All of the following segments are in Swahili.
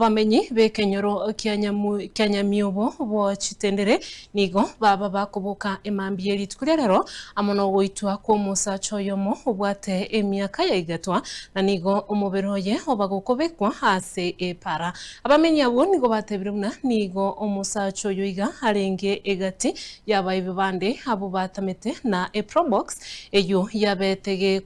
Bamenyi bekenyoro Kyanyamiobo bo chitendere nigo baba bakoboka emambia litukuri rero amono goitwa kwa Musa Choyomo obwate emiaka ya igatwa na nigo omuberoye obagokobekwa ase epara abamenyi abo nigo batebire muna nigo Musa Choyoiga arenge egati yabaye bibande abo batamete na Probox eyo yabetege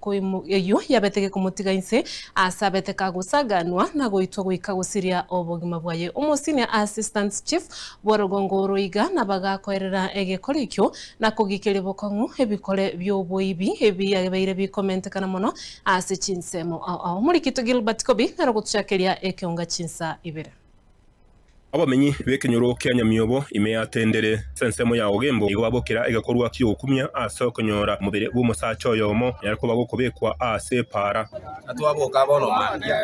kumutigainse asabete kagusaganwa na goitwa goika gusiria obogima bwaye Senior Assistant Chief Bworogongo Roiga na bagakorera egekorikyo na kugikere bokongu ebikore byoboibi ebiyabeire bikomentekana mono ase chinsemo muri kito Gilbert Kobi na gutushakeria ekionga chinsa ibere abamenyi bekenyoro Kyanyamiobo imeyatendere sensemo ya ogembo igo babokera egakorwa kyokumya asokonyora mubere b'Musa Choyomo yariko bagokobekwa ase para atwaboka bono mandia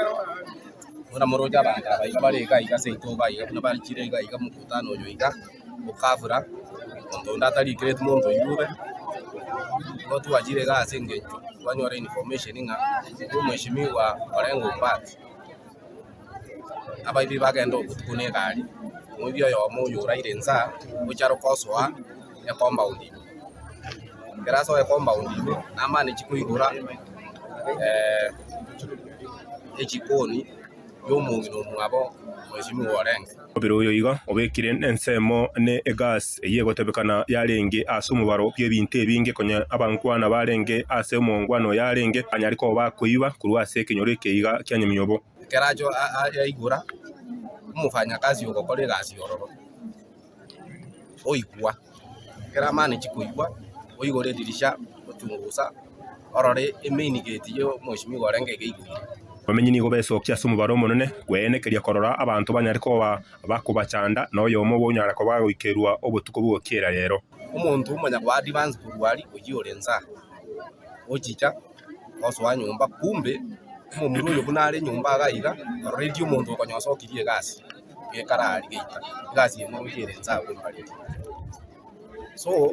ona moroja banga barega iga seitoba iga kuna barikire iga mukutano yo iga ukavura ondo ndatari create mondo yube watu wajire ga senge wanyore information nga umeshimiwa orengo bat abaibi bagendo kutukune gari mubyo yo muyura irenza bucharo koswa ya compound graso ya compound namane chikuigura echikoni y'omungino mwabo mweshimiwa orengo obero oyo iga obekire ensemo ne egas yegotebekana yarenge ase omubaro by'ebintu ebinge konya abankwana barenge ase omongwano yarenge anyariko bakuiba kurwa ase ekenyoro ekeiga Kyanyamiobo keracho aigura umufanya kazi yokokore gasi yororo oigwa kera mane chikuigwa oigore dirisha otungusa orore main gate yo mweshimiwa orengo geigwire bamenyi nigo besokya ase omubaro omonene gwenekeria korora abantu banyariko bakubachanda noyo omo bonyara ko bagoikerwa obotuko bwokera rero umuntu umanya kwa advance kurwari ogiorenza ochicha oswa nyumba kumbe umumuru yo kunare nyumba agaiga radio umuntu okonyosokirie gasi gekarari geita gasi yemo ogerenza kumbari so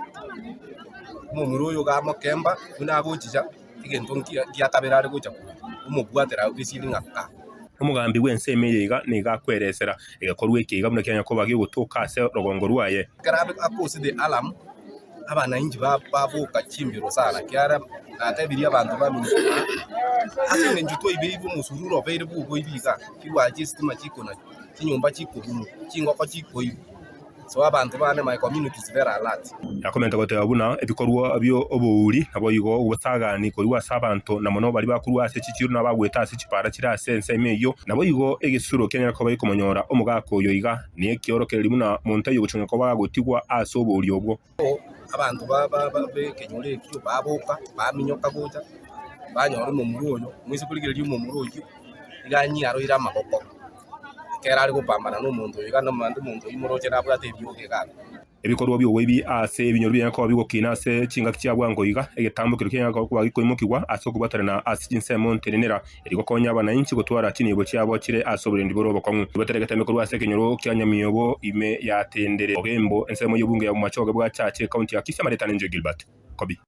umumuru yo gamokemba kunagochicha igento nkia ari gocha umubwatera ugisiringa ka umugambi w'enseme yiga niga kweresera egakorwa ekiga buna Kenya ko bagiye ase rogongo rwaye karabe akose de alam abana inji bavuka chimbiro sana kyara natebiri abantu bamini asenge njuto ibiri bumusururo bere bugo ibiga kiwaje stima chikona kinyumba chikubumu kingoko chikoyi so abantu bane my communities very alert yakomenta gote abuna ebikorwa byo obuuri abo yigo ubutagani kuri abantu na mono bari bakurwa ase chichiru na bagweta ase chipara kira sense meyo nabo yigo egisuro Kenya ko bari kumonyora omugako yo iga ni ekiorokeri muna monta yo gucunga ko bagotigwa ase obuuri obwo abantu baba bekenyore ekyo baboka baminyoka goja banyora mu muroyo mwisi kuligererio mu muroyo iganyaro ira maboko kera ari gupambana n'umuntu yiga no mande umuntu imurokera abwate byuke gaga ebikorwa byo webi ase ebinyoro byako bigokina ase kinga kyabwango yiga egetambukiro Kenya ko bagikoimukirwa ase kubatarana ase insemo ntenenera eriko konya abana inchi gutwara kinibo cyabo kire ase oburendi borobo kongu bateregete bikorwa ase Kenyoro Kyanyamiobo ime yatendere ogembo ensemo y'obunge ya mu machoga bwa chache county ya Kisama Leta Gilbert Kobi.